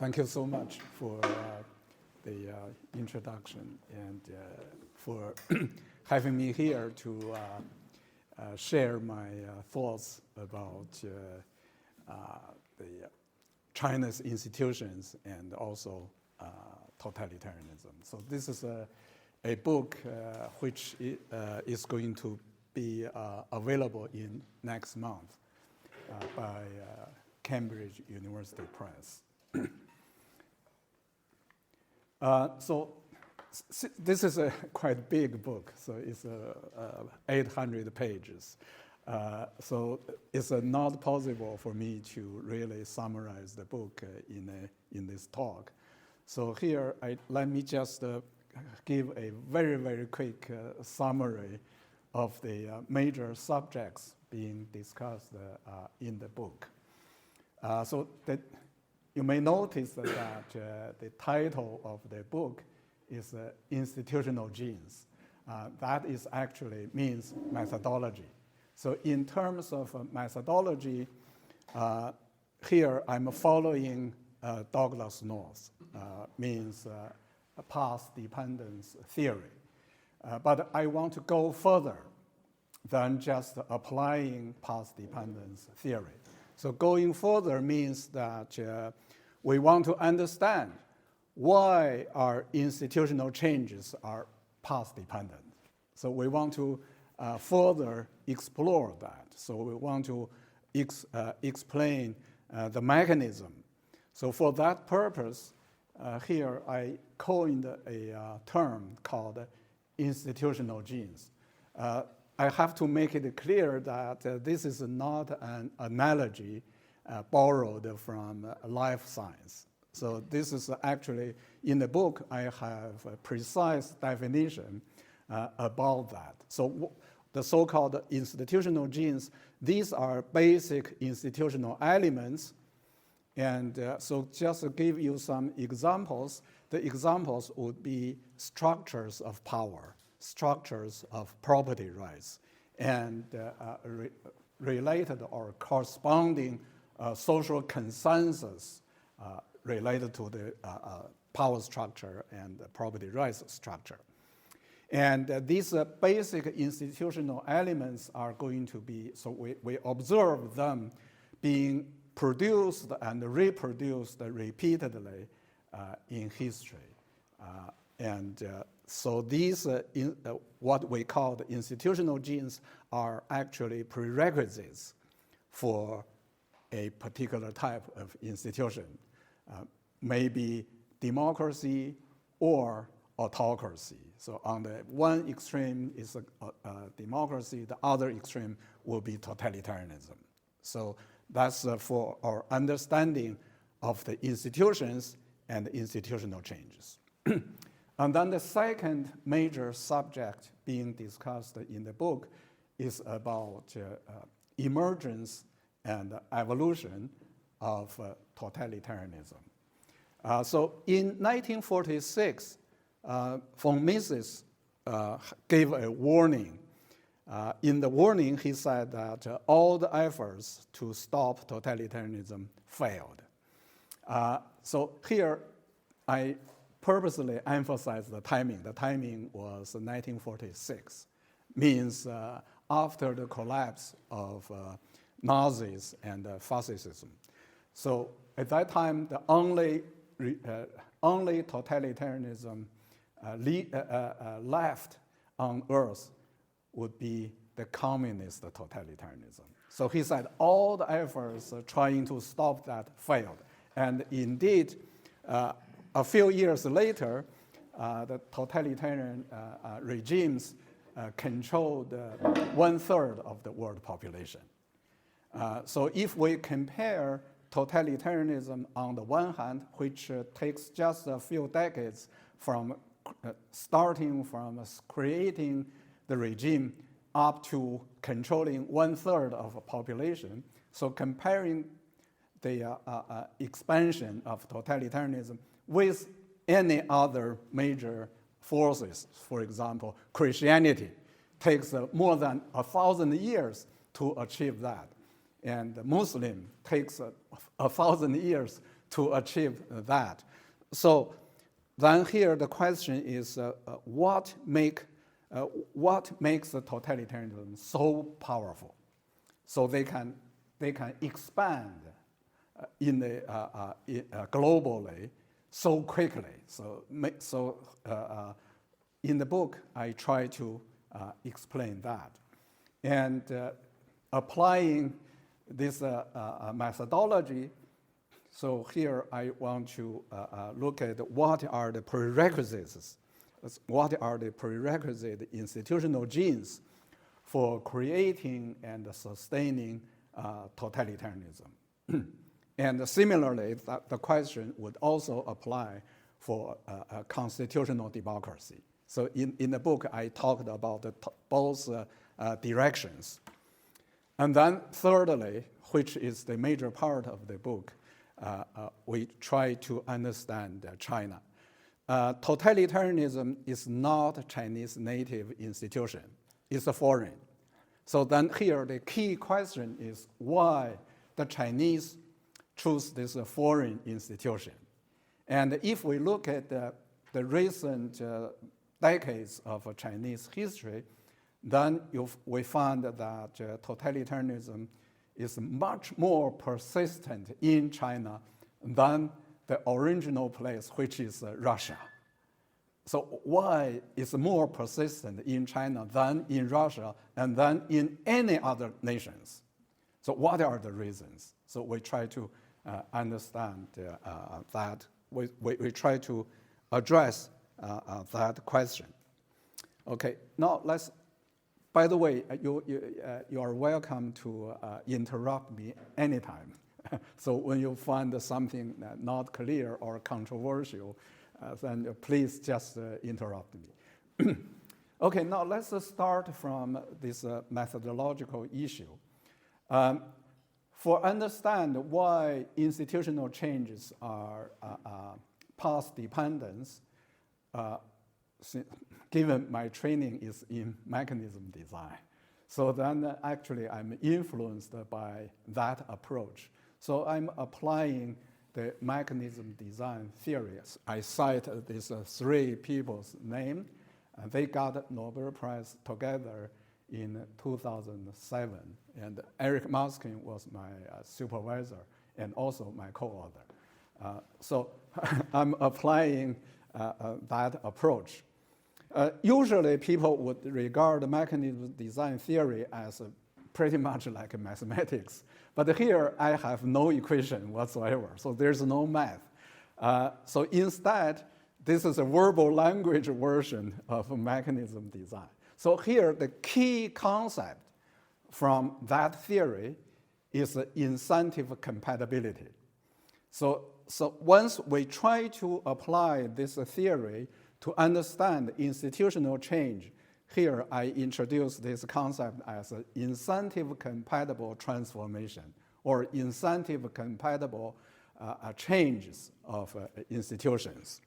Thank you so much for the introduction and for having me here to share my thoughts about the China's institutions and also totalitarianism. So this is a book which is going to be available in next month by Cambridge University Press. So this is a quite big book, so it's 800 pages. So it's not possible for me to really summarize the book in this talk. So here, let me just give a very, very quick summary of the major subjects being discussed in the book. So that you may notice that the title of the book is Institutional Genes. That is actually means methodology. So in terms of methodology, here I'm following Douglas North, means path dependence theory. But I want to go further than just applying path dependence theory. So going further means that we want to understand why our institutional changes are path dependent. So we want to further explore that. So we want to explain the mechanism. So for that purpose, here I coined a term called institutional genes. I have to make it clear that this is not an analogy borrowed from life science. So this is actually, in the book, I have a precise definition about that. So the so-called institutional genes, these are basic institutional elements. And so just to give you some examples, the examples would be structures of power, structures of property rights, and related or corresponding social consensus related to the power structure and the property rights structure. And these basic institutional elements are going to be, so we observe them being produced and reproduced repeatedly in history. So these, what we call the institutional genes, are actually prerequisites for a particular type of institution, maybe democracy or autocracy. So on the one extreme is democracy, the other extreme will be totalitarianism. So that's for our understanding of the institutions and institutional changes. And then the second major subject being discussed in the book is about emergence and evolution of totalitarianism. So in 1946, von Mises gave a warning. In the warning, he said that all the efforts to stop totalitarianism failed. So here, I purposely emphasize the timing. The timing was 1946, means after the collapse of Nazis and fascism. So at that time, the only totalitarianism left on earth would be the communist totalitarianism. So he said all the efforts trying to stop that failed. And indeed, a few years later, the totalitarian regimes controlled 1/3 of the world population. So if we compare totalitarianism on the one hand, which takes just a few decades from starting from creating the regime up to controlling 1/3 of a population, so comparing the expansion of totalitarianism with any other major forces, for example, Christianity takes more than 1,000 years to achieve that. And Muslim takes 1,000 years to achieve that. So then here the question is, what makes the totalitarianism so powerful? So they can expand globally so quickly. So in the book, I try to explain that. And applying this methodology, so here I want to look at what are the prerequisites, what are the prerequisite institutional genes for creating and sustaining totalitarianism. And similarly, the question would also apply for constitutional democracy. So in the book, I talked about both directions. And then thirdly, which is the major part of the book, we try to understand China. Totalitarianism is not a Chinese native institution. It's a foreign. So then here, the key question is why the Chinese choose this foreign institution. And if we look at the recent decades of Chinese history, then we find that totalitarianism is much more persistent in China than the original place, which is Russia. So why is more persistent in China than in Russia and than in any other nations? So what are the reasons? So we try to understand that. We try to address that question. Okay, now let's, by the way, you are welcome to interrupt me anytime. So when you find something not clear or controversial, then please just interrupt me. Okay, now let's start from this methodological issue. For understand why institutional changes are path dependence, given my training is in mechanism design. So then actually I'm influenced by that approach. So I'm applying the mechanism design theories. I cite these three people's name. They got Nobel Prize together in 2007. And Eric Muskin was my supervisor and also my co-author. So I'm applying that approach. Usually people would regard mechanism design theory as pretty much like mathematics. But here I have no equation whatsoever, so there's no math. So instead, this is a verbal language version of mechanism design. So here, the key concept from that theory is incentive compatibility. So once we try to apply this theory to understand institutional change, here I introduce this concept as incentive compatible transformation or incentive compatible changes of institutions.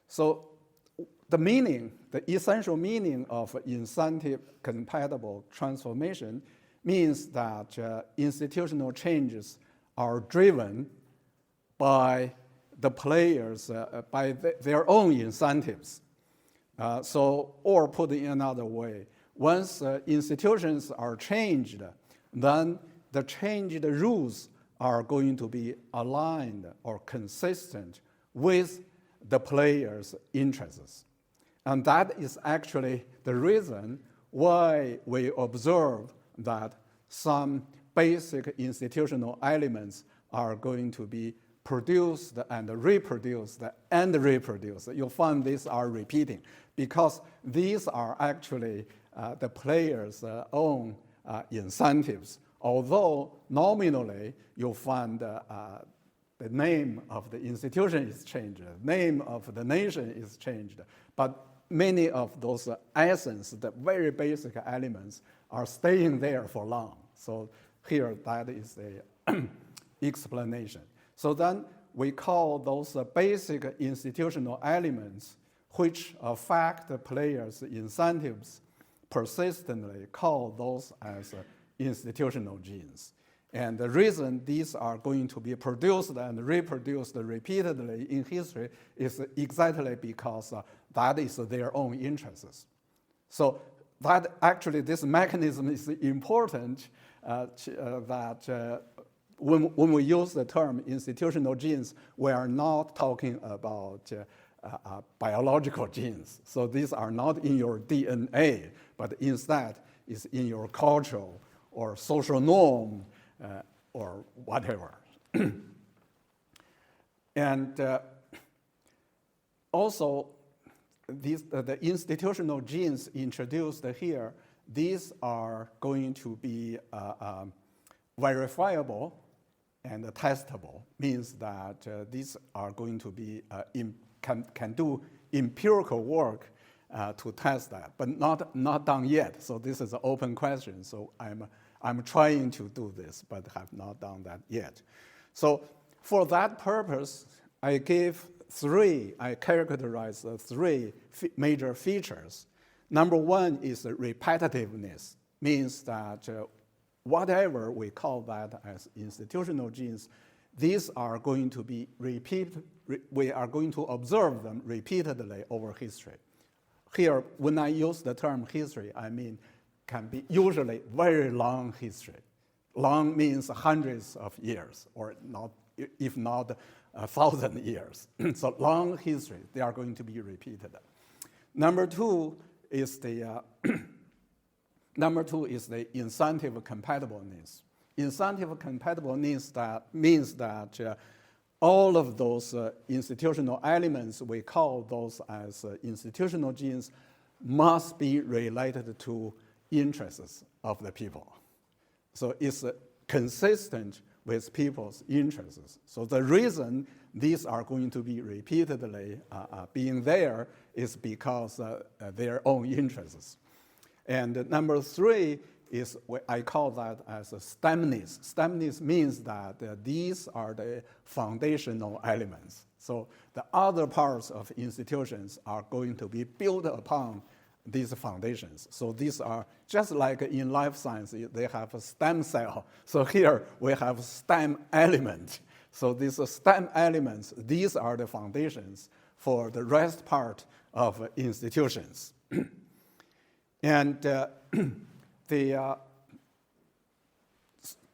So the essential meaning of incentive compatible transformation means that institutional changes are driven by the players, by their own incentives. Or put in another way, once institutions are changed, then the changed rules are going to be aligned or consistent with the players' interests. And that is actually the reason why we observe that some basic institutional elements are going to be produced and reproduced and reproduced. You'll find these are repeating because these are actually the players' own incentives. Although nominally you'll find the name of the institution is changed, the name of the nation is changed, but many of those essence, the very basic elements, are staying there for long. So here, that is the explanation. So then we call those basic institutional elements which affect the players' incentives persistently, call those as institutional genes. And the reason these are going to be produced and reproduced repeatedly in history is exactly because that is their own interests. So that actually this mechanism is important that when we use the term institutional genes, we are not talking about biological genes. So these are not in your DNA, but instead is in your cultural or social norm or whatever. And also, the institutional genes introduced here, these are going to be verifiable and testable, means that these are going to be can do empirical work to test that, but not done yet. So this is an open question. So I'm trying to do this, but have not done that yet. So for that purpose, I characterize three major features. Number one is repetitiveness, means that whatever we call that as institutional genes, these are going to be we are going to observe them repeatedly over history. Here, when I use the term history, I mean can be usually very long history. Long means hundreds of years, or not, if not 1,000 years. So long history, they are going to be repeated. Number two is the incentive compatibleness. Incentive compatibleness means that all of those institutional elements, we call those as institutional genes, must be related to interests of the people. So it's consistent with people's interests. So the reason these are going to be repeatedly being there is because their own interests. And number three is what I call that as a stemness. Stemness means that these are the foundational elements. So the other parts of institutions are going to be built upon these foundations. So these are just like in life science, they have a stem cell. So here we have stem element. So these stem elements, these are the foundations for the rest part of institutions. And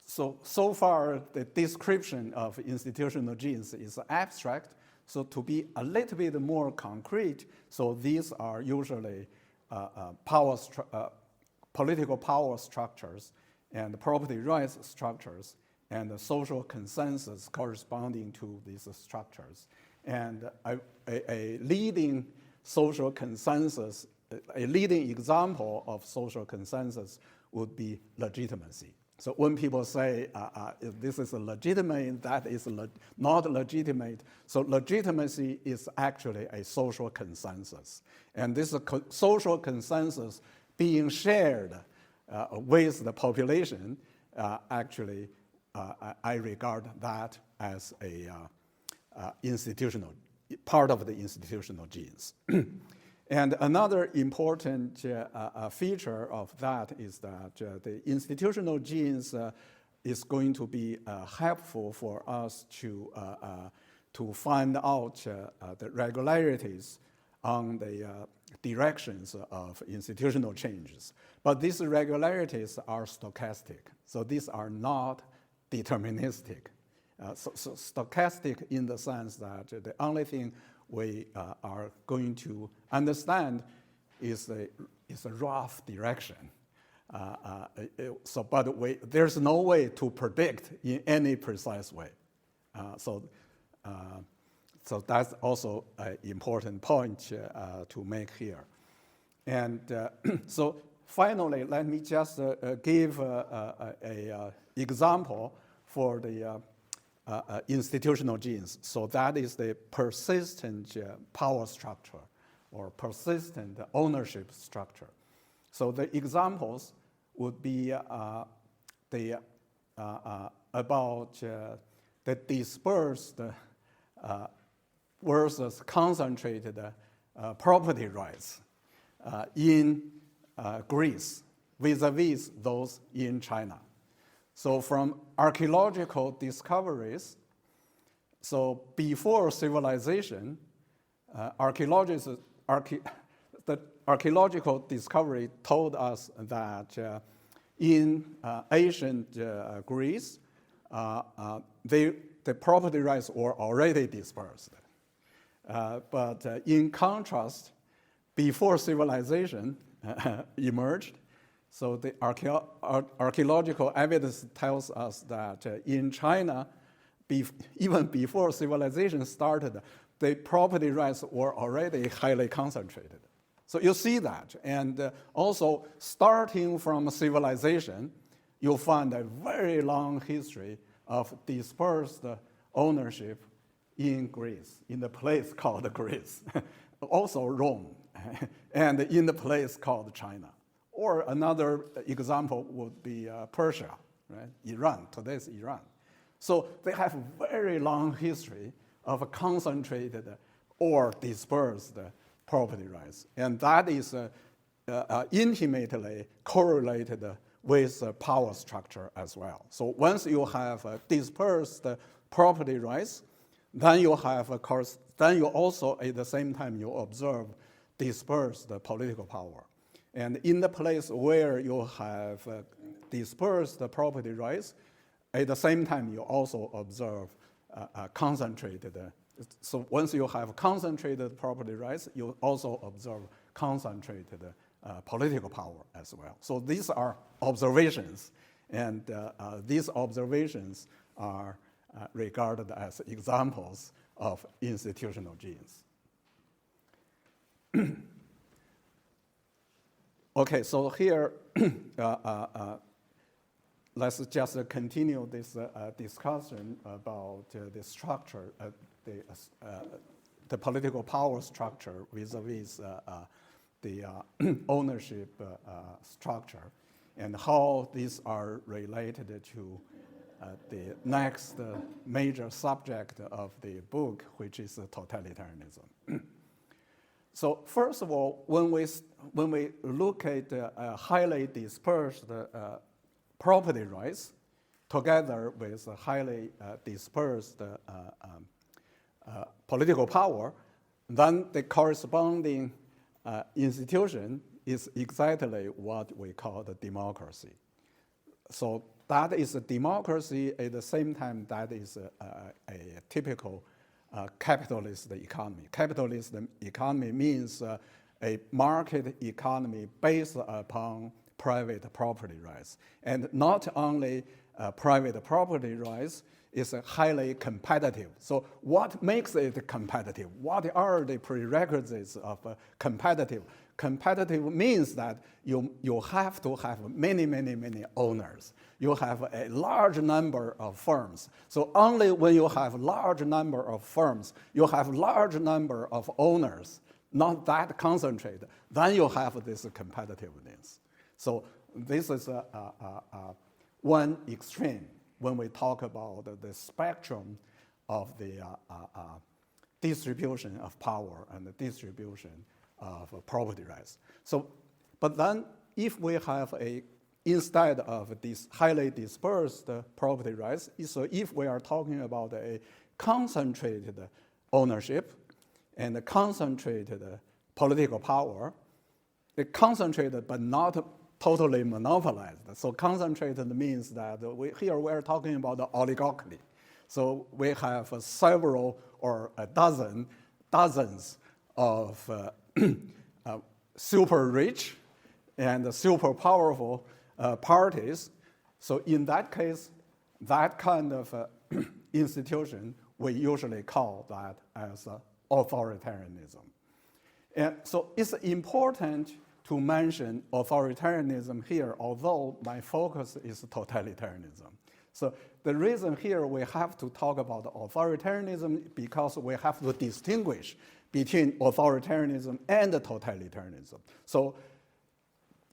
so far the description of institutional genes is abstract. So to be a little bit more concrete, so these are usually political power structures and property rights structures and the social consensus corresponding to these structures. And a leading social consensus, a leading example of social consensus would be legitimacy. So when people say this is legitimate, that is not legitimate, so legitimacy is actually a social consensus. And this social consensus being shared with the population, actually, I regard that as a institutional, part of the institutional genes. And another important feature of that is that the institutional genes is going to be helpful for us to find out the regularities on the directions of institutional changes. But these regularities are stochastic, so these are not deterministic. So stochastic in the sense that the only thing we are going to understand is a rough direction. But there's no way to predict in any precise way. So that's also an important point to make here. And so finally, let me just give an example for the institutional genes. So that is the persistent power structure or persistent ownership structure. So the examples would be about the dispersed versus concentrated property rights in Greece vis-a-vis those in China. So from archaeological discoveries, so before civilization, the archaeological discovery told us that in ancient Greece, the property rights were already dispersed. But in contrast, before civilization emerged, so the archaeological evidence tells us that in China, even before civilization started, the property rights were already highly concentrated. So you see that. And also, starting from civilization, you'll find a very long history of dispersed ownership in Greece, in the place called Greece, also Rome, and in the place called China. Or another example would be Persia, right? Iran, today's Iran. So they have a very long history of concentrated or dispersed property rights. And that is intimately correlated with power structure as well. So once you have dispersed property rights, then you have, of course, then you also at the same time you observe dispersed political power. And in the place where you have dispersed property rights, at the same time you also observe concentrated. So once you have concentrated property rights, you also observe concentrated political power as well. So these are observations, and these observations are regarded as examples of institutional genes. Okay, so here, let's just continue this discussion about the structure, the political power structure vis-a-vis the ownership structure, and how these are related to the next major subject of the book, which is totalitarianism. So first of all, when we look at highly dispersed property rights together with highly dispersed political power, then the corresponding institution is exactly what we call the democracy. So that is a democracy, at the same time that is a typical capitalist economy. Capitalist economy means a market economy based upon private property rights. And not only private property rights, is highly competitive. So what makes it competitive? What are the prerequisites of competitive? Competitive means that you have to have many owners. You have a large number of firms. So only when you have large number of firms, you have large number of owners, not that concentrated, then you have this competitiveness. So this is one extreme when we talk about the spectrum of the distribution of power and the distribution of property rights. So, but then if we have instead of these highly dispersed property rights, so if we are talking about a concentrated ownership and a concentrated political power, concentrated but not totally monopolized. So concentrated means that here we're talking about the oligarchy. So we have several or dozens of super rich and super powerful parties. So in that case, that kind of institution, we usually call that as authoritarianism. And so it's important to mention authoritarianism here, although my focus is totalitarianism. So the reason here we have to talk about authoritarianism because we have to distinguish between authoritarianism and totalitarianism. So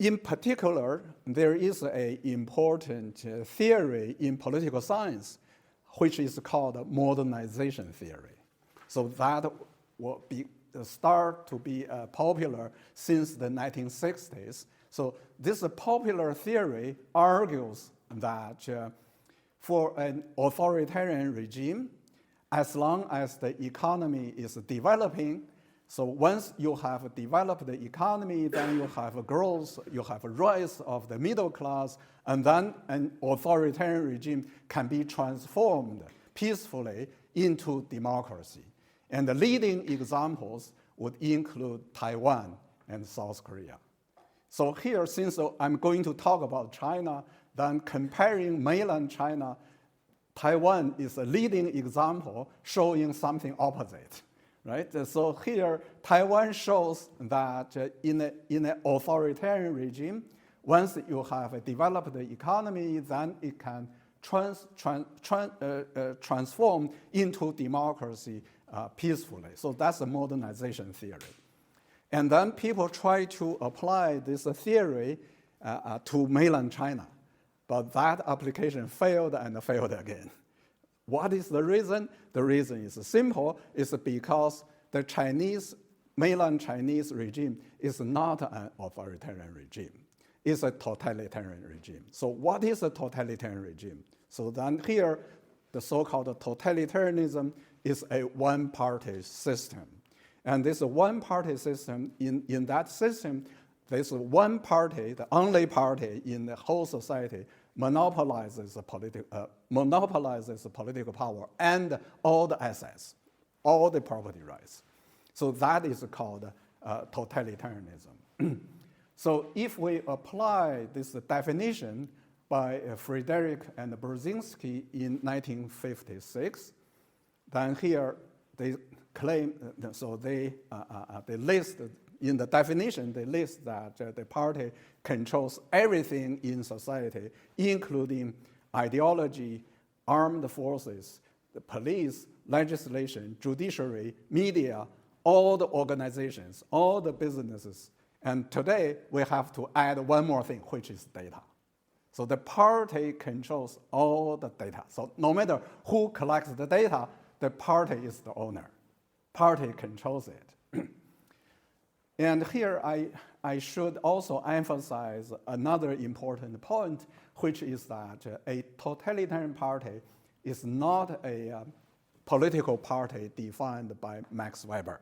in particular, there is an important theory in political science, which is called modernization theory. So that will start to be popular since the 1960s. So this popular theory argues that for an authoritarian regime, as long as the economy is developing, so once you have developed the economy, then you have a growth, you have a rise of the middle class, and then an authoritarian regime can be transformed peacefully into democracy. And the leading examples would include Taiwan and South Korea. So here, since I'm going to talk about China, then comparing mainland China, Taiwan is a leading example showing something opposite, right? So here, Taiwan shows that in an authoritarian regime, once you have a developed economy, then it can transform into democracy peacefully. So that's a modernization theory. And then people try to apply this theory to mainland China. But that application failed and failed again. What is the reason? The reason is simple. It's because the mainland Chinese regime is not an authoritarian regime. It's a totalitarian regime. So what is a totalitarian regime? So then here, the so-called totalitarianism is a one-party system. And this one-party system, in that system, there's one party, the only party in the whole society, monopolizes the political power and all the assets, all the property rights. So that is called totalitarianism. So if we apply this definition by Frederick and Brzezinski in 1956, then here they claim, so they list, in the definition, they list that the party controls everything in society, including ideology, armed forces, the police, legislation, judiciary, media, all the organizations, all the businesses. And today, we have to add one more thing, which is data. So the party controls all the data. So no matter who collects the data, the party is the owner. Party controls it. And here I should also emphasize another important point, which is that a totalitarian party is not a political party defined by Max Weber.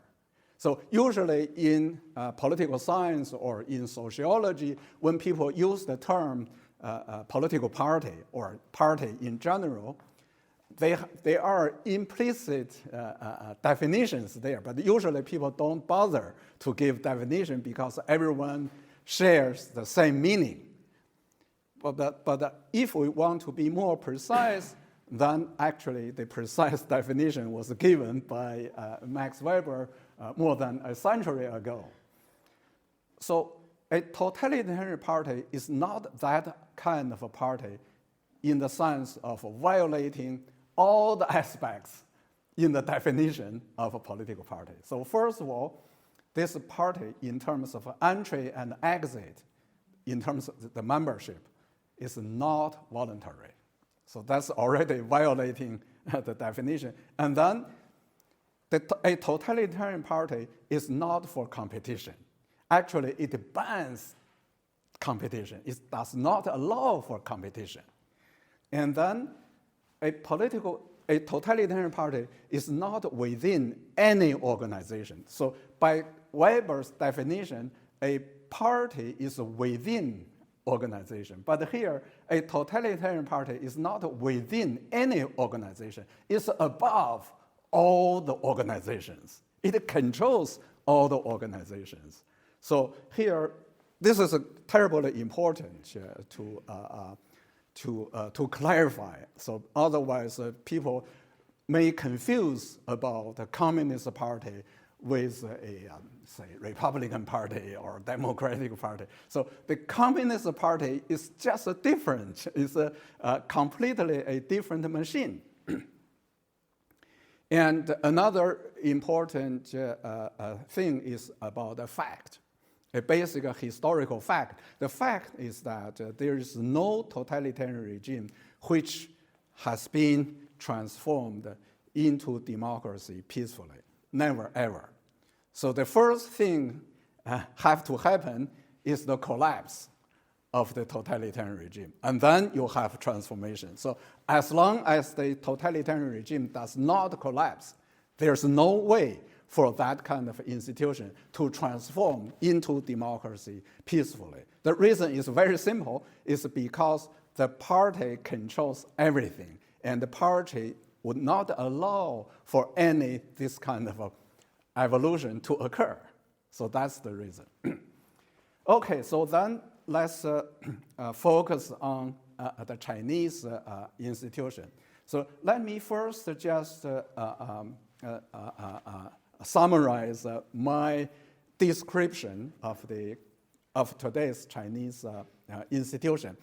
So usually in political science or in sociology, when people use the term political party or party in general, they are implicit definitions there, but usually people don't bother to give definition because everyone shares the same meaning. But if we want to be more precise, then actually the precise definition was given by Max Weber more than a century ago. So a totalitarian party is not that kind of a party in the sense of violating all the aspects in the definition of a political party. So first of all, this party, in terms of entry and exit, in terms of the membership, is not voluntary. So that's already violating the definition. And then a totalitarian party is not for competition. Actually, it bans competition. It does not allow for competition. And then a totalitarian party is not within any organization. So by Weber's definition, a party is within organization. But here, a totalitarian party is not within any organization. It's above all the organizations. It controls all the organizations. So here, this is terribly important to clarify. So otherwise, people may confuse about the Communist Party with a, say, Republican Party or Democratic Party. So the Communist Party is just different. It's completely a different machine. And another important thing is about the fact, a basic historical fact. The fact is that there is no totalitarian regime which has been transformed into democracy peacefully. Never, ever. So the first thing have to happen is the collapse of the totalitarian regime. And then you have transformation. So as long as the totalitarian regime does not collapse, there's no way for that kind of institution to transform into democracy peacefully. The reason is very simple, is because the party controls everything, and the party would not allow for any this kind of evolution to occur. So that's the reason. Okay, so then let's focus on the Chinese institution. So let me first just summarize my description of today's Chinese institution.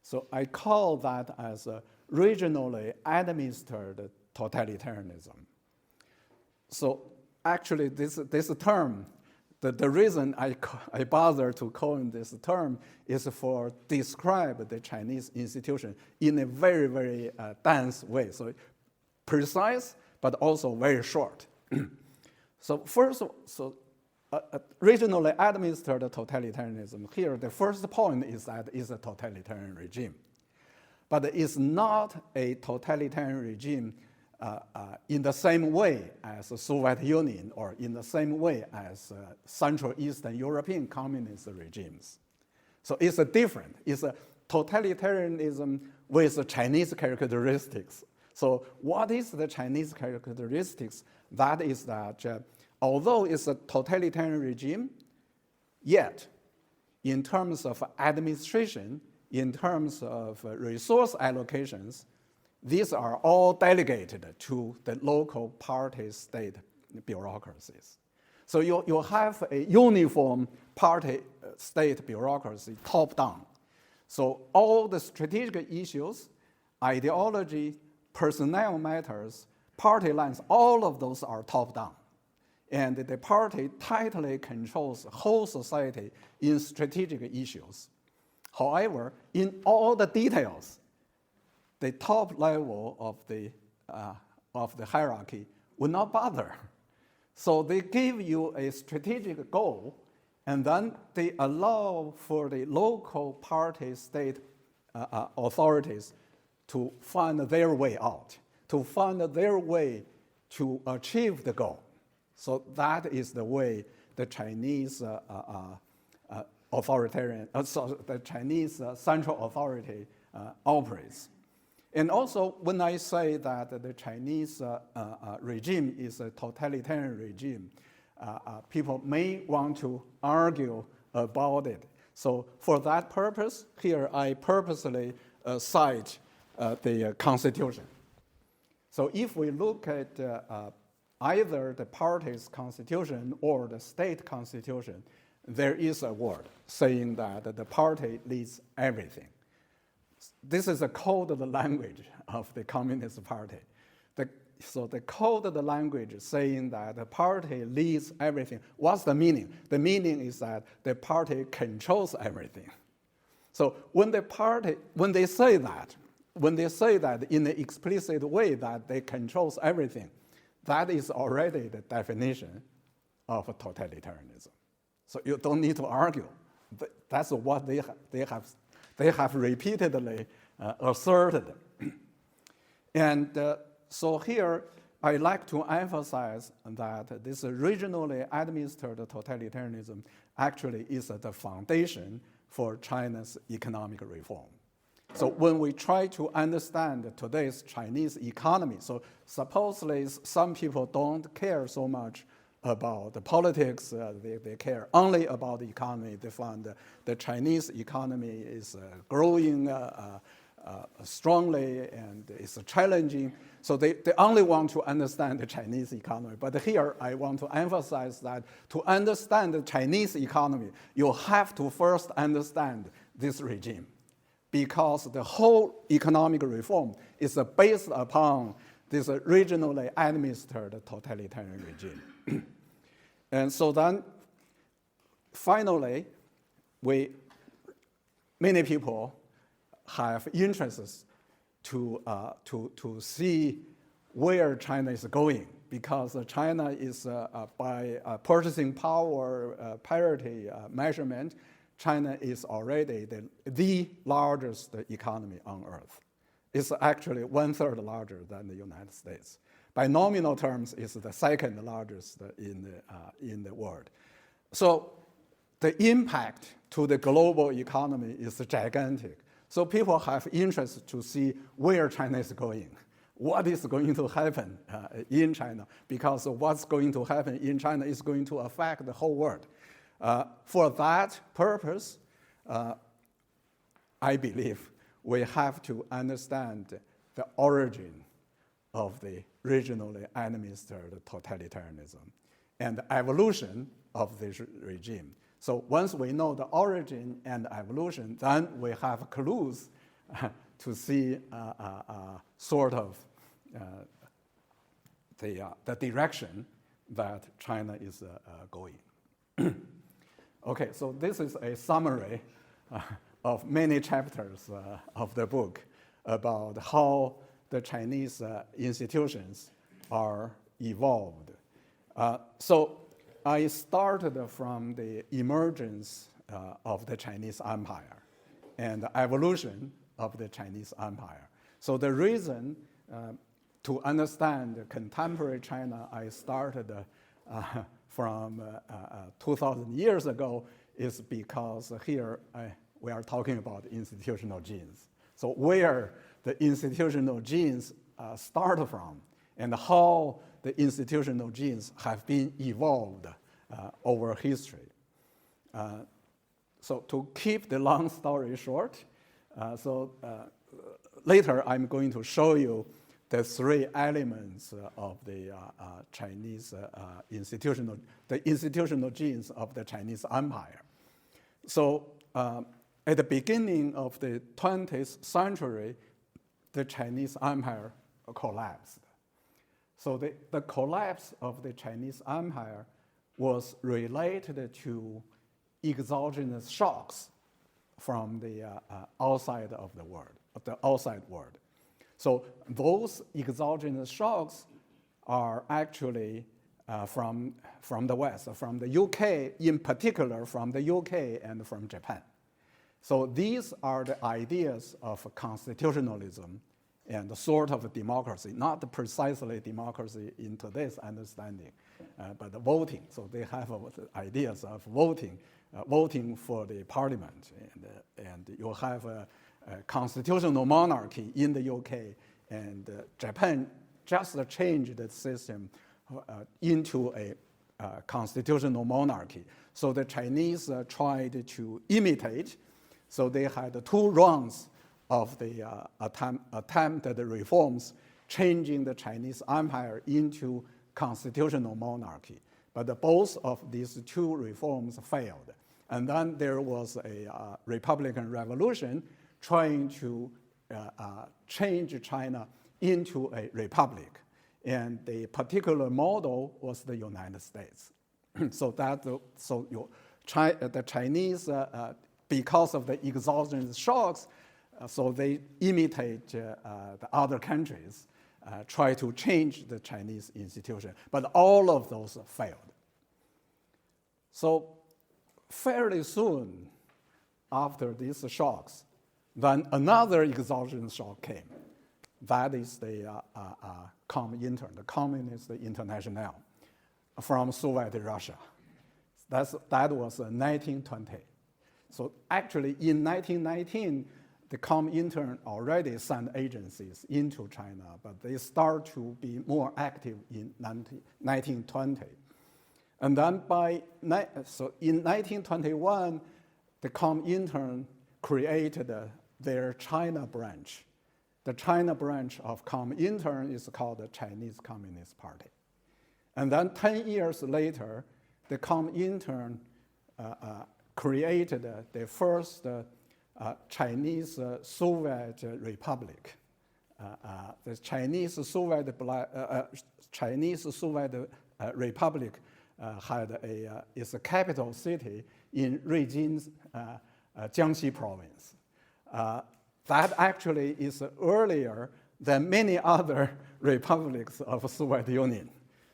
So I call that as regionally administered totalitarianism. So actually, this term, the reason I bother to coin this term is for describe the Chinese institution in a very, very dense way. So precise, but also very short. So first, regionally administered totalitarianism. Here, the first point is that it's a totalitarian regime. But it's not a totalitarian regime in the same way as the Soviet Union or in the same way as Central Eastern European communist regimes. So it's different. It's a totalitarianism with Chinese characteristics. So what is the Chinese characteristics? That is that although it's a totalitarian regime, yet in terms of administration, in terms of resource allocations, these are all delegated to the local party state bureaucracies. So you have a uniform party state bureaucracy top-down. So all the strategic issues, ideology, personnel matters, party lines, all of those are top-down. And the party tightly controls the whole society in strategic issues. However, in all the details, the top level of the hierarchy would not bother. So they give you a strategic goal, and then they allow for the local party state authorities to find their way out, to find their way to achieve the goal. So that is the way the Chinese the Chinese central authority operates. And also, when I say that the Chinese regime is a totalitarian regime, people may want to argue about it. So for that purpose, here I purposely cite the Constitution. So if we look at either the party's constitution or the state constitution, there is a word saying that the party leads everything. This is a coded language of the Communist Party. So the coded language saying that the party leads everything. What's the meaning? The meaning is that the party controls everything. So when they say that in an explicit way that they controls everything, that is already the definition of totalitarianism. So you don't need to argue. That's what they have repeatedly asserted. And so here, I like to emphasize that this regionally administered totalitarianism actually is the foundation for China's economic reform. So when we try to understand today's Chinese economy, so supposedly some people don't care so much about the politics, they care only about the economy. They find the Chinese economy is growing strongly and it's challenging. So they only want to understand the Chinese economy. But here I want to emphasize that to understand the Chinese economy, you have to first understand this regime, because the whole economic reform is based upon this regionally administered totalitarian regime. And so then, finally, many people have interests to see where China is going, because China is by purchasing power parity measurement, China is already the largest economy on earth. It's actually 1/3 larger than the United States. By nominal terms, it's the second largest in the world. So the impact to the global economy is gigantic. So people have interest to see where China is going, what is going to happen in China, because what's going to happen in China is going to affect the whole world. For that purpose, I believe we have to understand the origin of the regionally administered totalitarianism and the evolution of this regime. So once we know the origin and evolution, then we have clues to see sort of the direction that China is going. Okay, so this is a summary of many chapters of the book about how the Chinese institutions are evolved. So I started from the emergence of the Chinese Empire and the evolution of the Chinese Empire. So the reason to understand contemporary China, I started from 2,000 years ago, is because here we are talking about institutional genes. So where the institutional genes start from and how the institutional genes have been evolved over history. So to keep the long story short, later I'm going to show you the three elements of the Chinese institutional genes of the Chinese Empire. So at the beginning of the 20th century, the Chinese Empire collapsed. So the collapse of the Chinese Empire was related to exogenous shocks from the outside of the world, the outside world. So those exogenous shocks are actually from the West, from the UK, in particular from the UK and from Japan. So these are the ideas of constitutionalism and the sort of democracy, not precisely democracy in today's understanding, but voting. So they have the ideas of voting for the parliament, and you have a constitutional monarchy in the UK, and Japan just changed the system into a constitutional monarchy. So the Chinese tried to imitate. So they had 2 rounds of the attempted reforms, changing the Chinese Empire into constitutional monarchy. But both of these 2 reforms failed. And then there was a Republican revolution trying to change China into a republic. And the particular model was the United States. The Chinese, because of the exogenous shocks, so they imitate the other countries, try to change the Chinese institution. But all of those failed. So fairly soon after these shocks, then another exogenous shock came. That is the Comintern, the Communist International from Soviet Russia. That was 1920. So actually in 1919, the Comintern already sent agencies into China, but they start to be more active in 1920. And then in 1921, the Comintern created their China branch. The China branch of Comintern is called the Chinese Communist Party. And then 10 years later, the Comintern created the first Chinese Soviet Republic. The Chinese Soviet Republic had its capital city in Ruijin's Jiangxi province. That actually is earlier than many other republics of Soviet Union.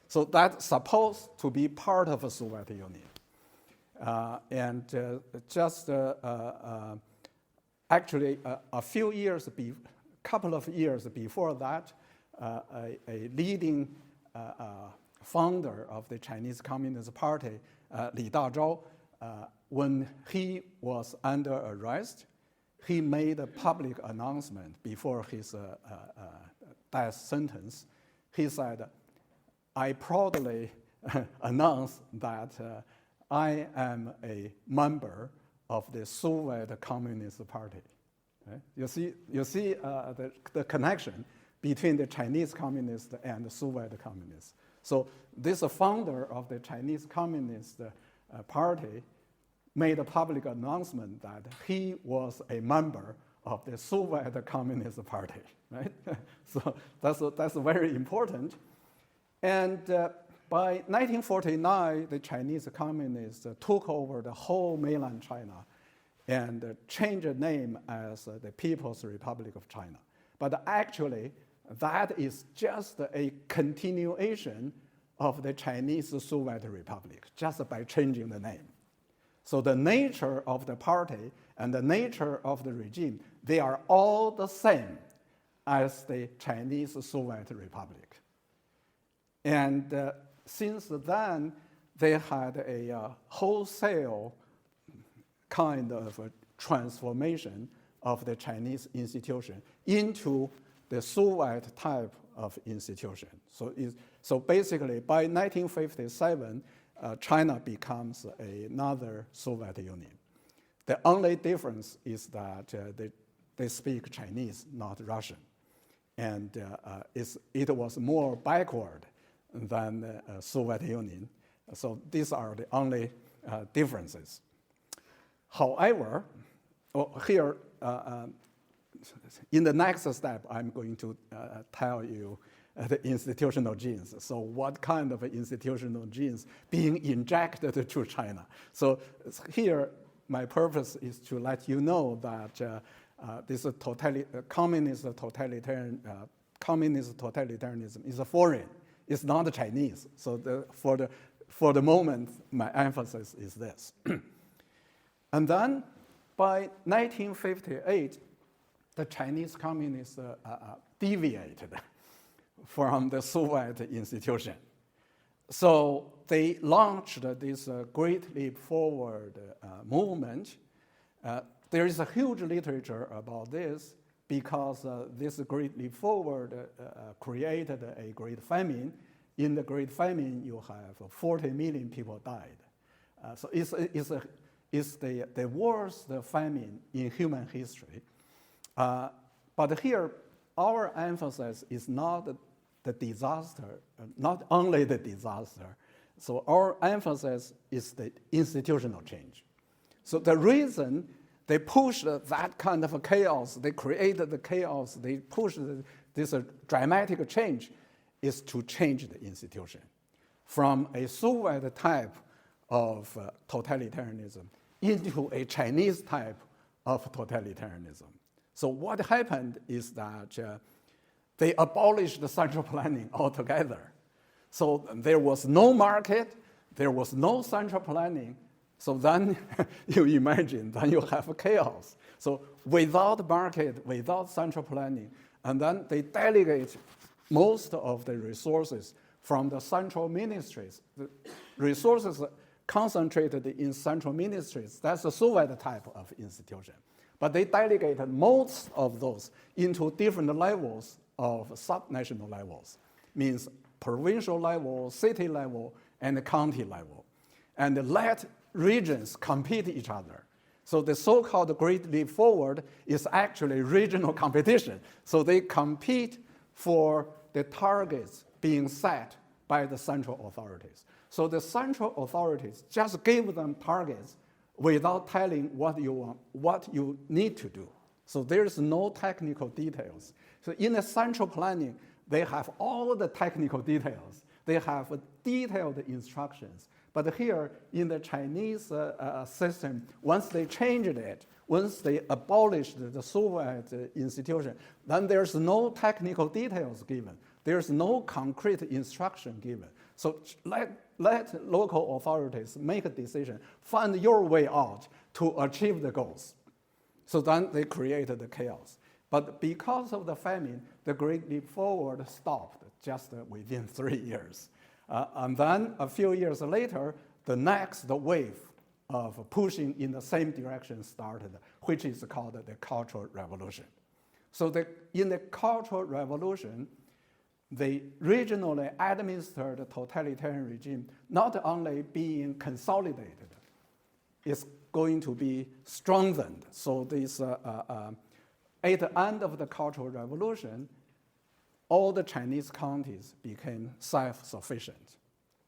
So that's supposed to be part of the Soviet Union. Actually, couple of years before that, a leading founder of the Chinese Communist Party, Li Dazhao, when he was under arrest, he made a public announcement before his death sentence. He said, "I proudly announce that I am a member of the Soviet Communist Party." Right? You see the connection between the Chinese communists and the Soviet communists. So this founder of the Chinese Communist Party made a public announcement that he was a member of the Soviet Communist Party, right? So that's very important. And by 1949, the Chinese communists took over the whole mainland China and changed the name as the People's Republic of China. But actually, that is just a continuation of the Chinese Soviet Republic, just by changing the name. So the nature of the party and the nature of the regime, they are all the same as the Chinese Soviet Republic. And since then, they had a wholesale kind of a transformation of the Chinese institution into the Soviet type of institution. So basically, by 1957, China becomes another Soviet Union. The only difference is that they speak Chinese, not Russian. And it was more backward than the Soviet Union. So these are the only differences. However, here, in the next step, I'm going to tell you the institutional genes. So what kind of institutional genes being injected to China? So here, my purpose is to let you know that this communist totalitarianism is a foreign. It's not Chinese. So for the moment, my emphasis is this. And then by 1958, the Chinese communists deviated from the Soviet institution. So they launched this Great Leap Forward movement. There is a huge literature about this because this Great Leap Forward created a Great Famine. In the Great Famine, you have 40 million people died. So it's the worst famine in human history. But here, our emphasis is not the disaster, not only the disaster. So our emphasis is the institutional change. So the reason they pushed that kind of chaos, they created the chaos, they pushed this dramatic change, is to change the institution from a Soviet type of totalitarianism into a Chinese type of totalitarianism. So what happened is that they abolished the central planning altogether. So there was no market, there was no central planning. So then you imagine, then you have chaos. So without market, without central planning, and then they delegate most of the resources from the central ministries. The resources concentrated in central ministries, that's the Soviet type of institution. But they delegated most of those into different levels of subnational levels, means provincial level, city level, and county level, and let regions compete each other. So the so-called Great Leap Forward is actually regional competition. So they compete for the targets being set by the central authorities. So the central authorities just give them targets without telling what you want, what you need to do. So there's no technical details. So in the central planning, they have all the technical details. They have detailed instructions. But here in the Chinese system, once they changed it, once they abolished the Soviet institution, then there's no technical details given. There's no concrete instruction given. So let local authorities make a decision, find your way out to achieve the goals. So then they created the chaos. But because of the famine, the Great Leap Forward stopped just within 3 years. And then a few years later, the next wave of pushing in the same direction started, which is called the Cultural Revolution. So in the Cultural Revolution, the regionally administered totalitarian regime not only being consolidated, it's going to be strengthened. So this, at the end of the Cultural Revolution, all the Chinese counties became self-sufficient.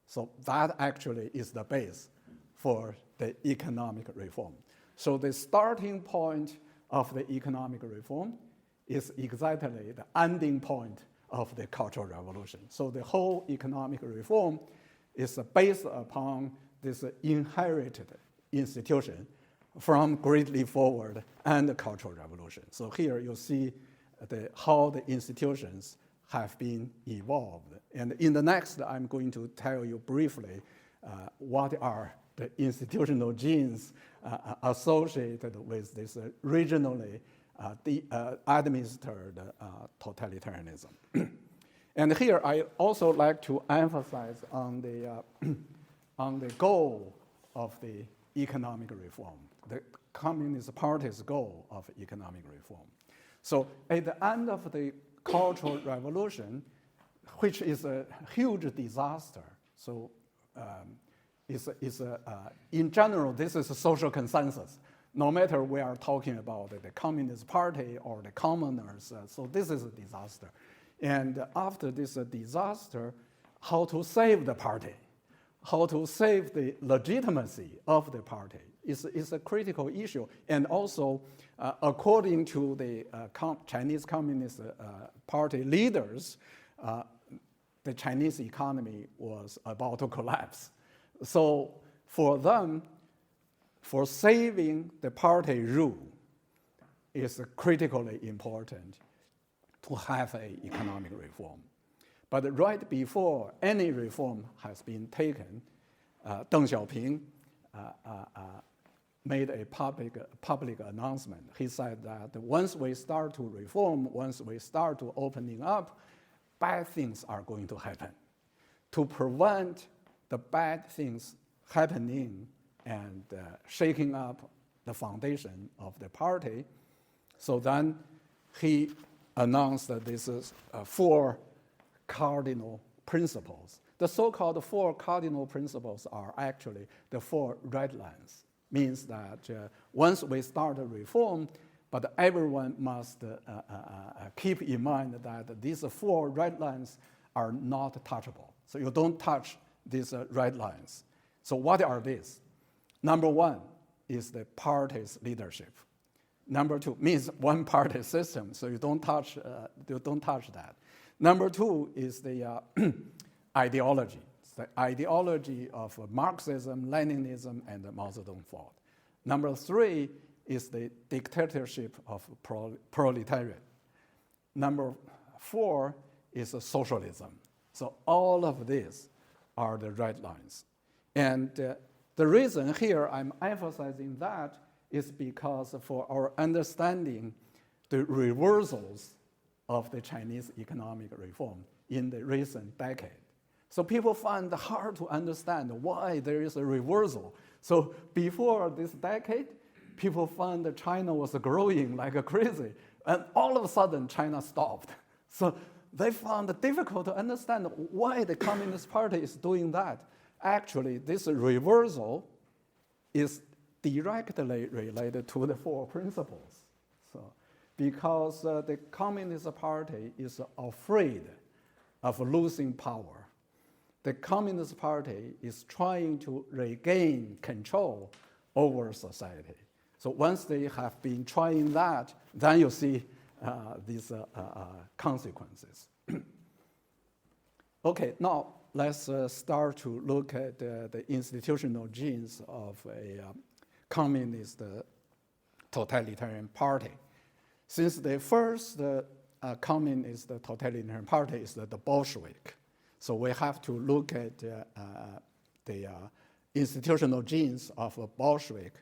So that actually is the base for the economic reform. So the starting point of the economic reform is exactly the ending point of the Cultural Revolution. So the whole economic reform is based upon this inherited institution from Great Leap Forward and the Cultural Revolution. So here you see how the institutions have been evolved. And in the next, I'm going to tell you briefly what are the institutional genes associated with this regionally administered totalitarianism. And here I also like to emphasize on the goal of the economic reform, the Communist Party's goal of economic reform. So at the end of the Cultural Revolution, which is a huge disaster, so in general, this is a social consensus. No matter we are talking about the Communist Party or the commoners, so this is a disaster. And after this disaster, how to save the party, how to save the legitimacy of the party is a critical issue. And also, according to the Chinese Communist Party leaders, the Chinese economy was about to collapse. So for them, for saving the party rule is critically important to have an economic reform. But right before any reform has been taken, Deng Xiaoping made a public announcement. He said that once we start to reform, once we start to opening up, bad things are going to happen. To prevent the bad things happening and shaking up the foundation of the party, so then he announced that this is 4 cardinal principles. The so-called 4 cardinal principles are actually the 4 red lines. Means that once we start a reform, but everyone must keep in mind that these 4 red lines are not touchable. So you don't touch these red lines. So what are these? Number 1 is the party's leadership. Number 2 means one-party system, so you don't touch that. Number 2 is the ideology. It's the ideology of Marxism, Leninism, and Mao Zedong thought. Number 3 is the dictatorship of proletariat. Number 4 is socialism. So all of these are the red lines. And the reason here I'm emphasizing that is because for our understanding the reversals of the Chinese economic reform in the recent decade. So people find it hard to understand why there is a reversal. So before this decade, people found that China was growing like crazy, and all of a sudden China stopped. So they found it difficult to understand why the Communist Party is doing that. Actually, this reversal is directly related to the 4 principles. So, because the Communist Party is afraid of losing power, the Communist Party is trying to regain control over society. So once they have been trying that, then you see these consequences. Okay, now let's start to look at the institutional genes of a communist totalitarian party. Since the first communist totalitarian party is the Bolshevik, So we have to look at the institutional genes of a Bolshevik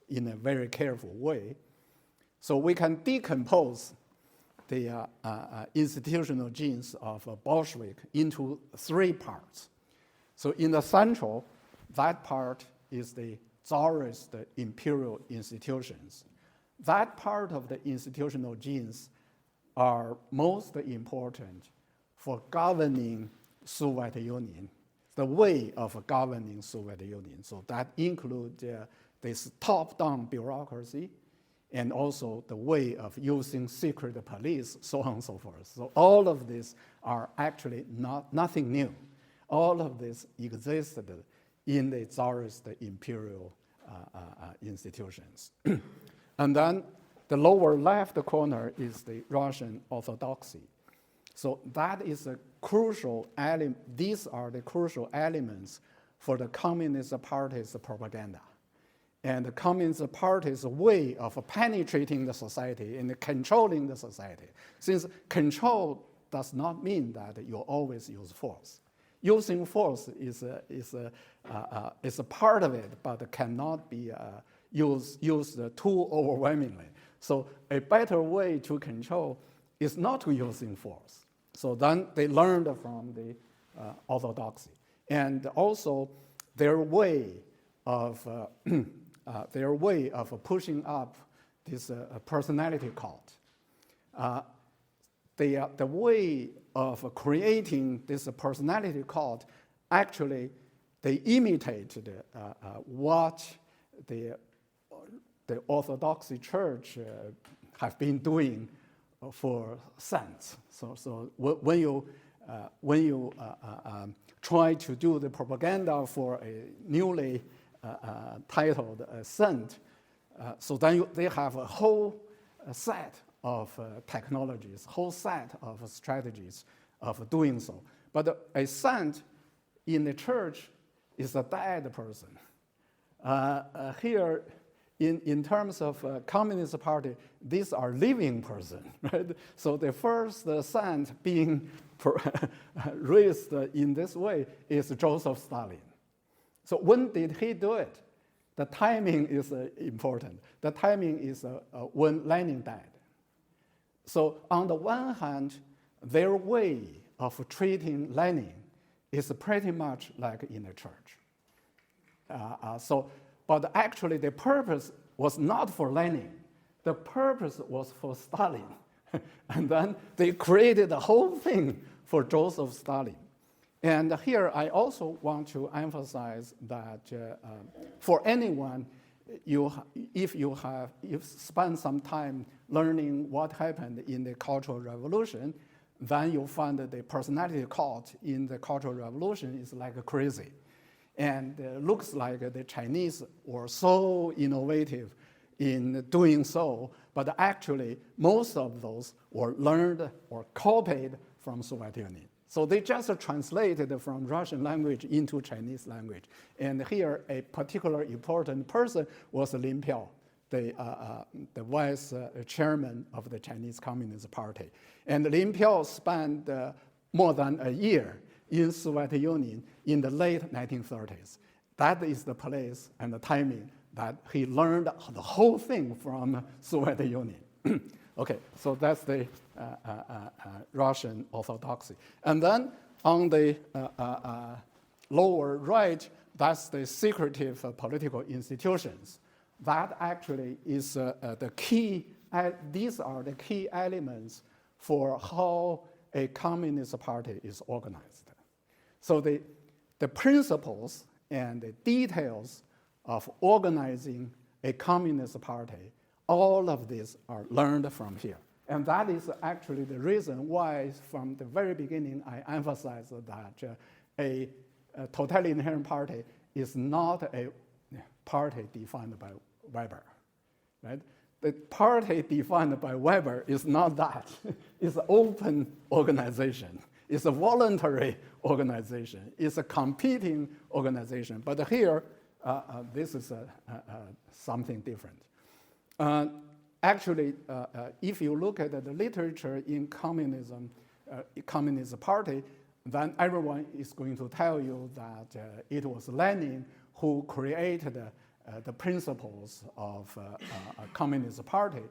in a very careful way. So we can decompose the institutional genes of a Bolshevik into 3 parts. So in the central, that part is the Tsarist imperial institutions. That part of the institutional genes are most important for governing Soviet Union, the way of governing Soviet Union. So that includes this top-down bureaucracy and also the way of using secret police, so on and so forth. So all of these are actually nothing new. All of this existed in the Tsarist imperial institutions. And then the lower left corner is the Russian Orthodoxy. So that is a crucial element. These are the crucial elements for the Communist Party's propaganda. And the Communist Party's way of penetrating the society and controlling the society. Since control does not mean that you always use force. Using force is a part of it, but cannot be used too overwhelmingly. So a better way to control is not to using force. So then they learned from the Orthodoxy. And also their way of pushing up this personality cult. The way of creating this personality cult, actually, they imitated what the Orthodox Church have been doing for saints. So when you try to do the propaganda for a newly titled saint, so then they have a whole set of technologies, whole set of strategies of doing so. But a saint in the church is a dead person. Here, in terms of Communist Party, these are living persons, right? So the first saint being raised in this way is Joseph Stalin. So when did he do it? The timing is important. The timing is when Lenin died. So on the one hand, their way of treating Lenin is pretty much like in the church. But actually the purpose was not for Lenin. The purpose was for Stalin. And then they created the whole thing for Joseph Stalin. And here I also want to emphasize that for anyone, if you spend some time learning what happened in the Cultural Revolution, then you'll find that the personality cult in the Cultural Revolution is like crazy. And looks like the Chinese were so innovative in doing so, but actually most of those were learned or copied from Soviet Union. So they just translated from Russian language into Chinese language. And here, a particular important person was Lin Piao, the vice chairman of the Chinese Communist Party. And Lin Piao spent more than a year in Soviet Union in the late 1930s. That is the place and the timing that he learned the whole thing from Soviet Union. Okay, so that's the Russian Orthodoxy. And then on the lower right, that's the secretive political institutions. That actually is the key, these are the key elements for how a communist party is organized. So the principles and the details of organizing a communist party, all of these are learned from here. And that is actually the reason why from the very beginning I emphasized that a totalitarian party is not a party defined by Weber, right? The party defined by Weber is not that. It's an open organization. It's a voluntary organization. It's a competing organization. But here, this is something different. Actually, if you look at the literature in communism, Communist Party, then everyone is going to tell you that it was Lenin who created the principles of a communist party.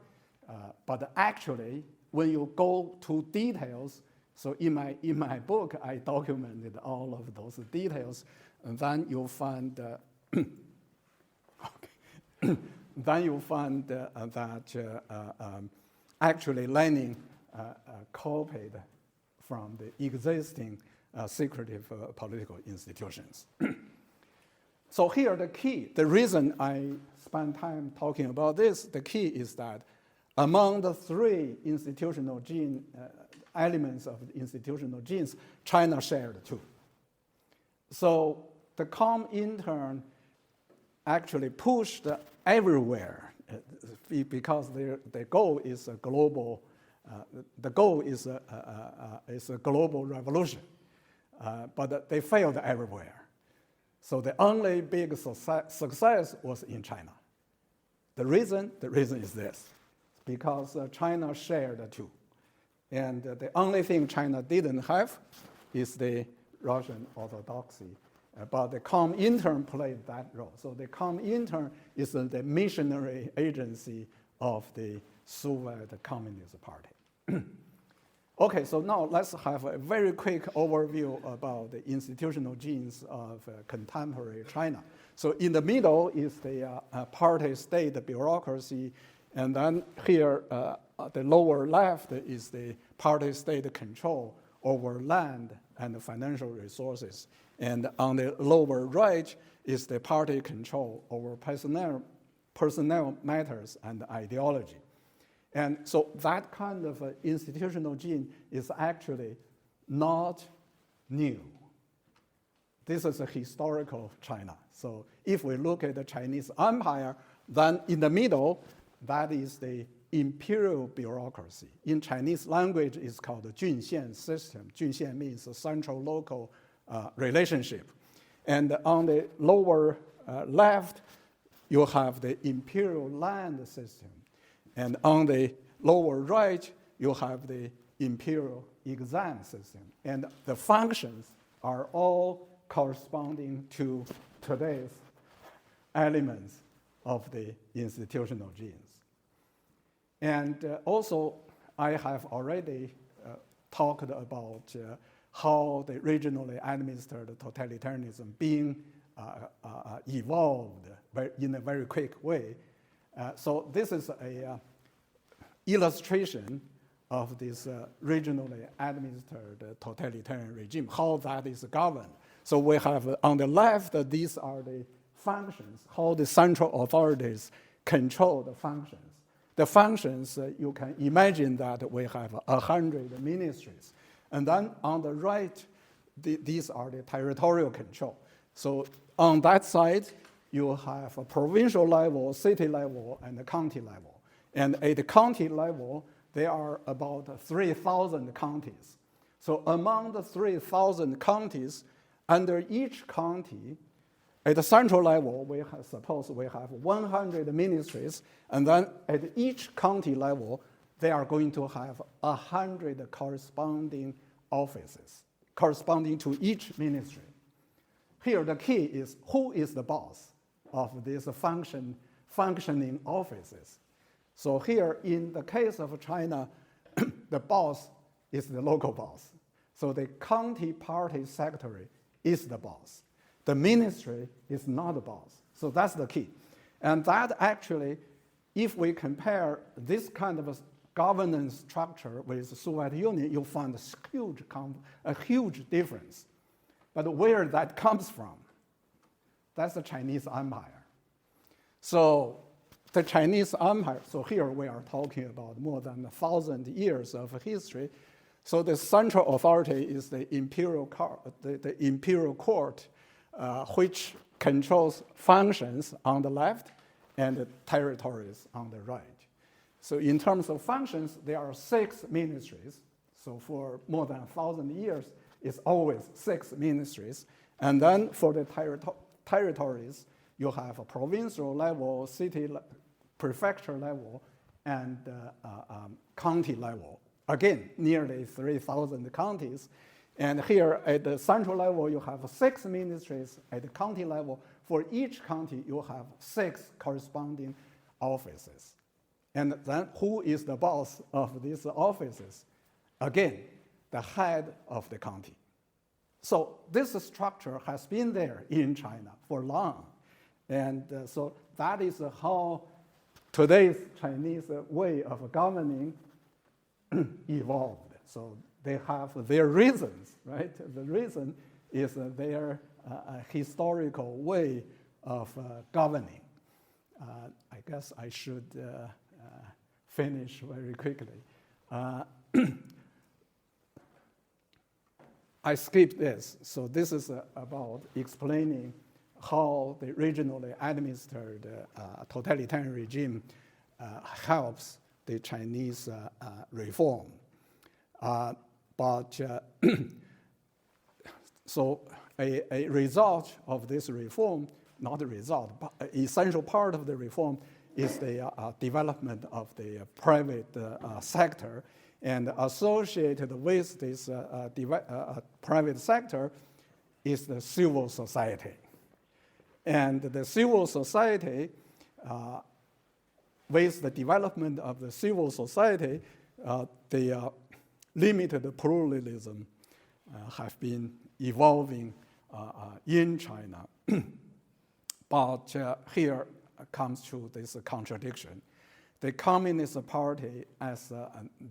But actually, when you go to details, so in my book, I documented all of those details, and then you'll find then you'll find that actually Lenin copied from the existing secretive political institutions. So here the key, the reason I spend time talking about this, the key is that among the three institutional elements of the institutional genes, China shared two. So the Comintern actually pushed everywhere because their goal is a global. The goal is a global revolution, but they failed everywhere. So the only big success was in China. The reason is this, because China shared too. And the only thing China didn't have is the Russian orthodoxy. But the Comintern played that role. So the Comintern is the missionary agency of the Soviet Communist Party. Okay, so now let's have a very quick overview about the institutional genes of contemporary China. So in the middle is the party-state bureaucracy, and then here, the lower left is the party-state control over land and financial resources. And on the lower right is the party control over personnel matters and ideology. And so that kind of institutional gene is actually not new. This is a historical China. So if we look at the Chinese empire, then in the middle, that is the imperial bureaucracy. In Chinese language, it's called the Junxian system. Junxian means a central-local relationship. And on the lower left, you have the imperial land system. And on the lower right, you have the imperial exam system. And the functions are all corresponding to today's elements of the institutional genes. And also, I have already talked about how the regionally administered totalitarianism being evolved in a very quick way. So this is a illustration of this regionally administered totalitarian regime, how that is governed. So we have on the left, these are the functions, how the central authorities control the functions. The functions, you can imagine that we have 100 ministries. And then on the right, these are the territorial control. So on that side, you have a provincial level, city level, and a county level. And at the county level, there are about 3,000 counties. So among the 3,000 counties, under each county, at the central level, suppose we have 100 ministries, and then at each county level, they are going to have 100 corresponding offices, corresponding to each ministry. Here, the key is who is the boss of these functioning offices. So here, in the case of China, the boss is the local boss. So the county party secretary is the boss. The ministry is not the boss. So that's the key. And that actually, if we compare this kind of a governance structure with the Soviet Union, you'll find a huge difference. But where that comes from, that's the Chinese empire. So the Chinese empire, so here we are talking about more than 1,000 years of history. So the central authority is the imperial court, which controls functions on the left and the territories on the right. So in terms of functions, there are 6 ministries. So for more than 1,000 years, it's always 6 ministries. And then for the territories, you have a provincial level, city, prefecture level, and county level. Again, nearly 3,000 counties. And here at the central level, you have 6 ministries. At the county level, for each county, you have 6 corresponding offices. And then who is the boss of these offices? Again, the head of the county. So this structure has been there in China for long. And so that is how today's Chinese way of governing evolved. So they have their reasons, right? The reason is their historical way of governing. I guess I should finish very quickly. I skipped this. So this is about explaining how the regionally administered totalitarian regime helps the Chinese reform. So a result of this reform, not a result, but an essential part of the reform is the development of the private sector. And associated with this private sector is the civil society. And the civil society, with the development of the civil society, the limited pluralism have been evolving in China. But here comes to this contradiction. The Communist Party, as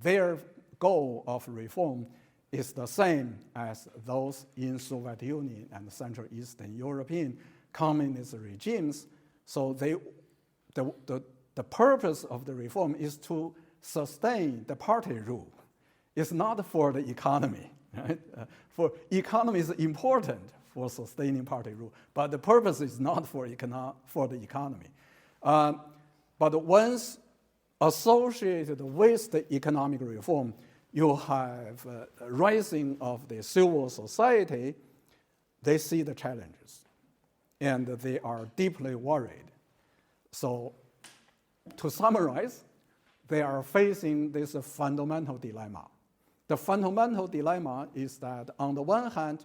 their goal of reform, is the same as those in Soviet Union and Central Eastern European communist regimes. So the purpose of the reform is to sustain the party rule. It's not for the economy. Right? For economy is important for sustaining party rule, but the purpose is not for the economy. But once associated with the economic reform, you have a rising of the civil society. They see the challenges, and they are deeply worried. So, to summarize, they are facing this fundamental dilemma. The fundamental dilemma is that, on the one hand,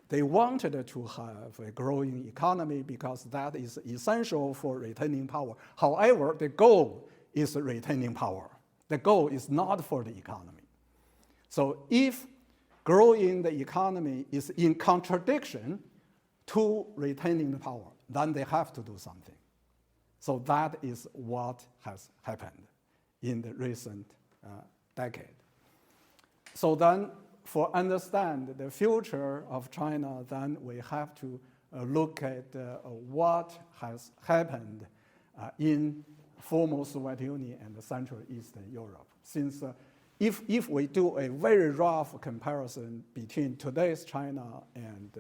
they wanted to have a growing economy because that is essential for retaining power. However, the goal is retaining power. The goal is not for the economy. So if growing the economy is in contradiction to retaining the power, then they have to do something. So that is what has happened in the recent decade. So then, for understand the future of China, then we have to look at what has happened in former Soviet Union and Central Eastern Europe. Since if we do a very rough comparison between today's China and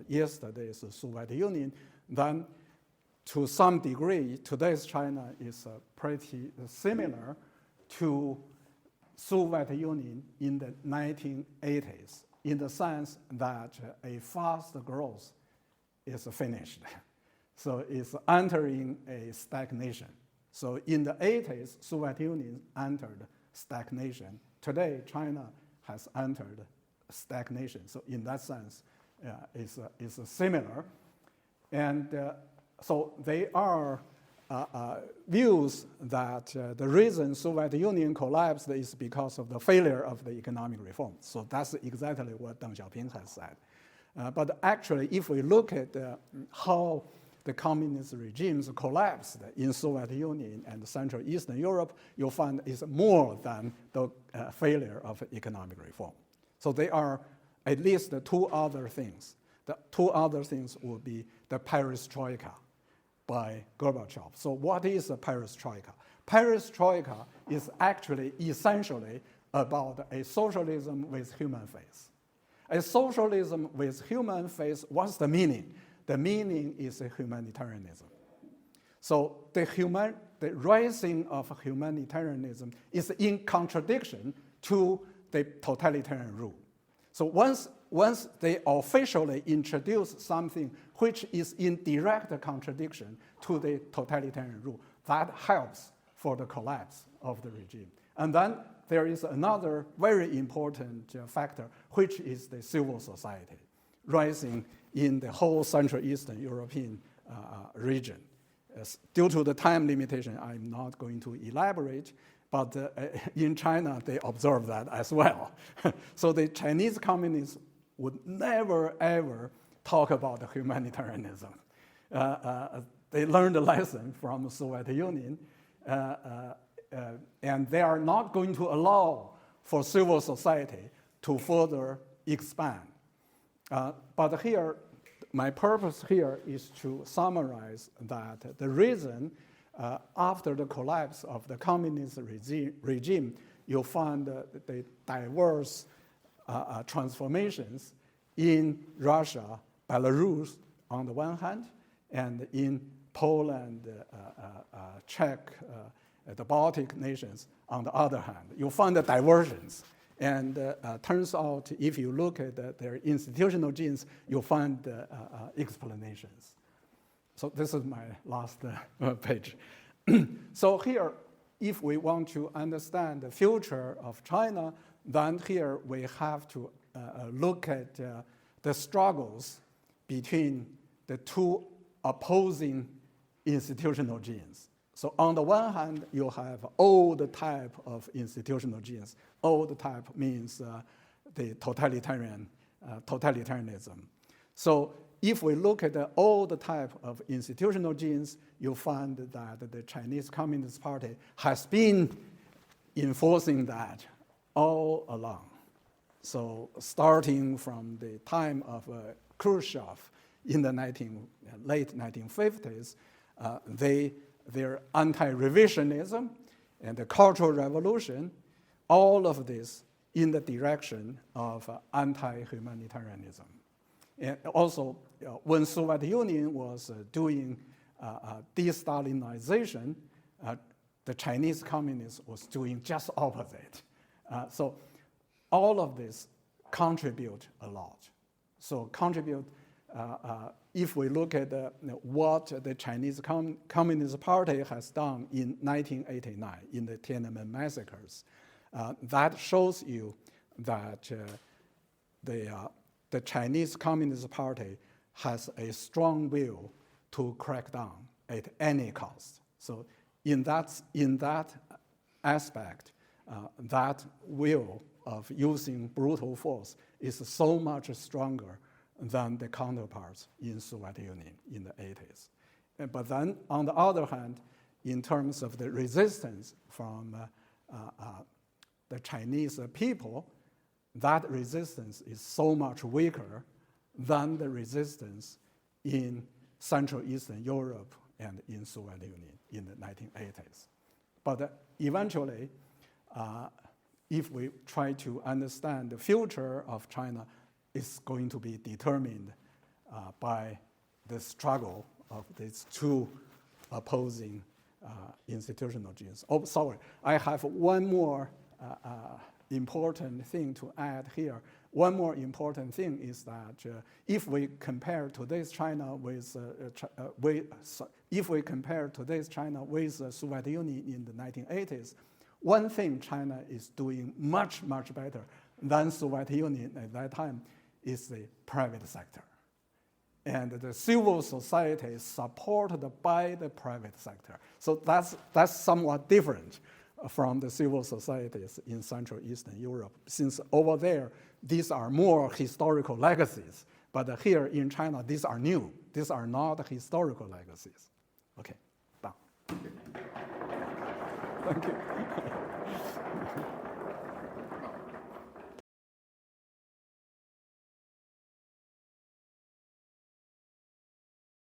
yesterday's Soviet Union, then to some degree, today's China is pretty similar to Soviet Union in the 1980s, in the sense that a fast growth is finished. So it's entering a stagnation. So in the 80s, Soviet Union entered stagnation. Today, China has entered stagnation. So in that sense, it's similar. And so they are views that the reason Soviet Union collapsed is because of the failure of the economic reform. So that's exactly what Deng Xiaoping has said. But actually, if we look at how the communist regimes collapsed in Soviet Union and Central Eastern Europe, you'll find it's more than the failure of economic reform. So there are at least 2 other things. The 2 other things would be the perestroika by Gorbachev. So what is a perestroika? Perestroika is actually essentially about a socialism with human face. A socialism with human face, what's the meaning? The meaning is humanitarianism. So the rising of humanitarianism is in contradiction to the totalitarian rule. So once they officially introduce something which is in direct contradiction to the totalitarian rule, that helps for the collapse of the regime. And then there is another very important factor, which is the civil society rising in the whole Central Eastern European region. Due to the time limitation, I'm not going to elaborate, but in China, they observe that as well. So the Chinese communists would never, ever talk about humanitarianism. They learned a lesson from the Soviet Union, and they are not going to allow for civil society to further expand. But here, my purpose here is to summarize that the reason after the collapse of the communist regime, you find the diverse transformations in Russia, Belarus on the one hand, and in Poland, Czech, the Baltic nations on the other hand. You find the divergence. And turns out, if you look at their institutional genes, you'll find explanations. So this is my last page. So here, if we want to understand the future of China, then here we have to look at the struggles between the two opposing institutional genes. So on the one hand, you have old type of institutional genes. Old type means the totalitarianism. So if we look at the old type of institutional genes, you find that the Chinese Communist Party has been enforcing that all along. So starting from the time of Khrushchev in the late 1950s, their anti-revisionism and the Cultural Revolution, all of this in the direction of anti-humanitarianism. And also, when Soviet Union was doing de-Stalinization, the Chinese communists was doing just opposite. So all of this contribute a lot. So contribute, if we look at what the Chinese Communist Party has done in 1989 in the Tiananmen massacres, that shows you that the Chinese Communist Party has a strong will to crack down at any cost. So in that aspect, that will of using brutal force is so much stronger than the counterparts in Soviet Union in the 80s. But then, on the other hand, in terms of the resistance from the Chinese people, that resistance is so much weaker than the resistance in Central Eastern Europe and in Soviet Union in the 1980s. But eventually, if we try to understand the future of China, it's going to be determined by the struggle of these two opposing institutional genes. Oh, sorry, I have one more important thing to add here. One more important thing is that if we compare today's China with Soviet Union in the 1980s, one thing China is doing much, much better than Soviet Union at that time is the private sector. And the civil society is supported by the private sector. So that's somewhat different from the civil societies in Central Eastern Europe, since over there, these are more historical legacies. But here in China, these are new. These are not historical legacies. Okay, done. Thank you.